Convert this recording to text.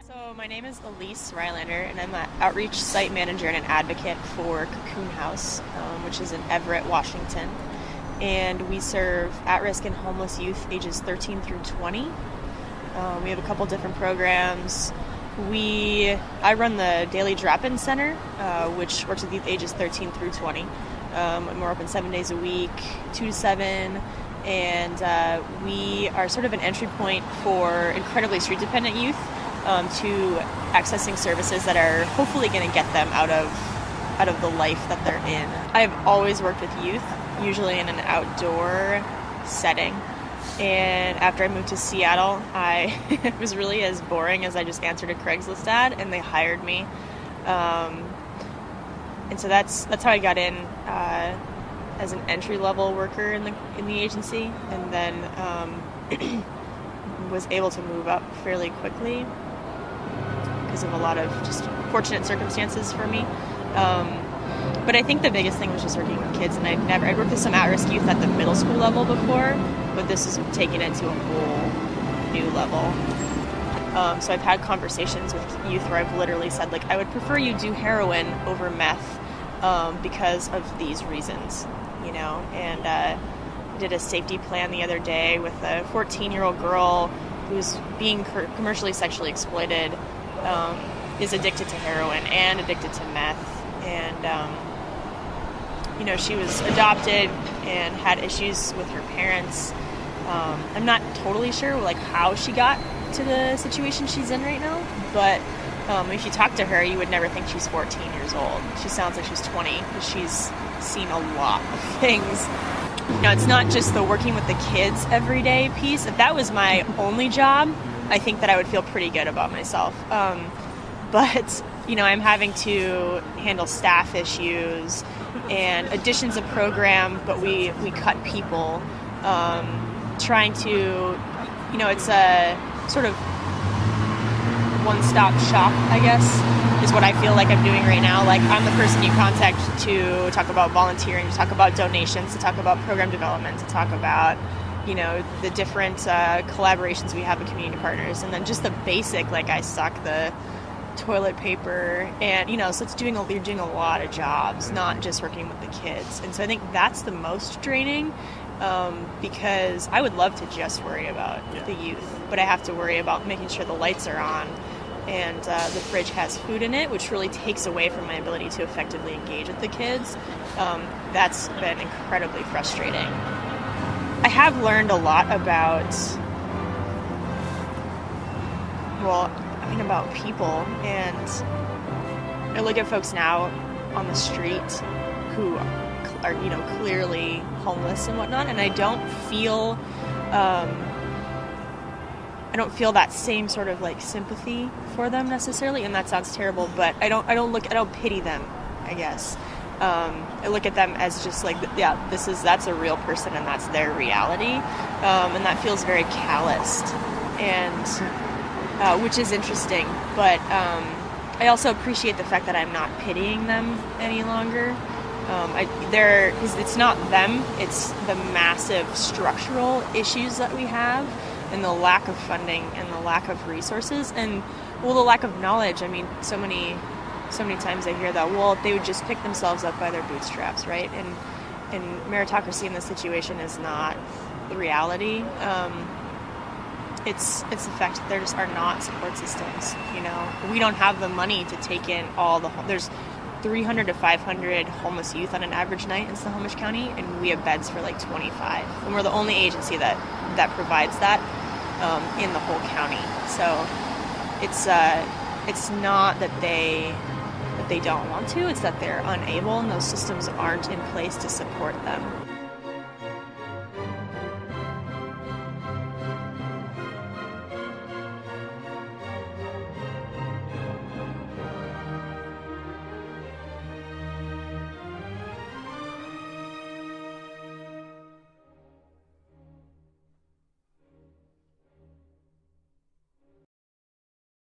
So my name is Elise Rylander, and I'm an outreach site manager and an advocate for Cocoon House, which is in Everett, Washington. And we serve at-risk and homeless youth ages 13 through 20. We have a couple different programs. I run the Daily Drop-In Center, which works with youth ages 13 through 20. And we're open 7 days a week, 2 to 7. And we are sort of an entry point for incredibly street-dependent youth to accessing services that are hopefully going to get them out of the life that they're in. I've always worked with youth, usually in an outdoor setting. And after I moved to Seattle, it was really as boring as I just answered a Craigslist ad, and they hired me. And so that's how I got in as an entry-level worker in the agency, and then was able to move up fairly quickly because of a lot of just fortunate circumstances for me. But I think the biggest thing was just working with kids, and I'd worked with some at-risk youth at the middle school level before, but this is taking it to a whole new level. So I've had conversations with youth where I've literally said, like, I would prefer you do heroin over meth because of these reasons, you know. And I did a safety plan the other day with a 14-year-old girl who's being commercially sexually exploited, is addicted to heroin and addicted to meth. And, she was adopted and had issues with her parents. I'm not totally sure, like, how she got to the situation she's in right now, but if you talk to her, you would never think she's 14 years old. She sounds like she's 20, because she's seen a lot of things. It's not just the working with the kids every day piece. If that was my only job, I think that I would feel pretty good about myself. But I'm having to handle staff issues and additions of program, but we cut people. Trying to, it's a sort of one-stop shop, I guess, is what I feel like I'm doing right now. Like, I'm the person you contact to talk about volunteering, to talk about donations, to talk about program development, to talk about, the different collaborations we have with community partners, and then just the basic, like, I stock the toilet paper, and so you're doing a lot of jobs, not just working with the kids. And so I think that's the most draining, because I would love to just worry about the youth, but I have to worry about making sure the lights are on and the fridge has food in it, which really takes away from my ability to effectively engage with the kids. That's been incredibly frustrating. I have learned a lot about people, and I look at folks now on the street who are, clearly homeless and whatnot, and I don't feel that same sort of, like, sympathy for them necessarily, and that sounds terrible, but I don't pity them, I guess. I look at them as just like, that's a real person, and that's their reality, and that feels very calloused, and which is interesting, but I also appreciate the fact that I'm not pitying them any longer. It's not them, it's the massive structural issues that we have, and the lack of funding and the lack of resources, and the lack of knowledge. I mean, so many times I hear that, they would just pick themselves up by their bootstraps, right? And meritocracy in this situation is not the reality. It's the fact that there just are not support systems. We don't have the money to take in there's 300 to 500 homeless youth on an average night in Snohomish County, and we have beds for like 25. And we're the only agency that provides that in the whole county. So it's not that they don't want to, it's that they're unable, and those systems aren't in place to support them.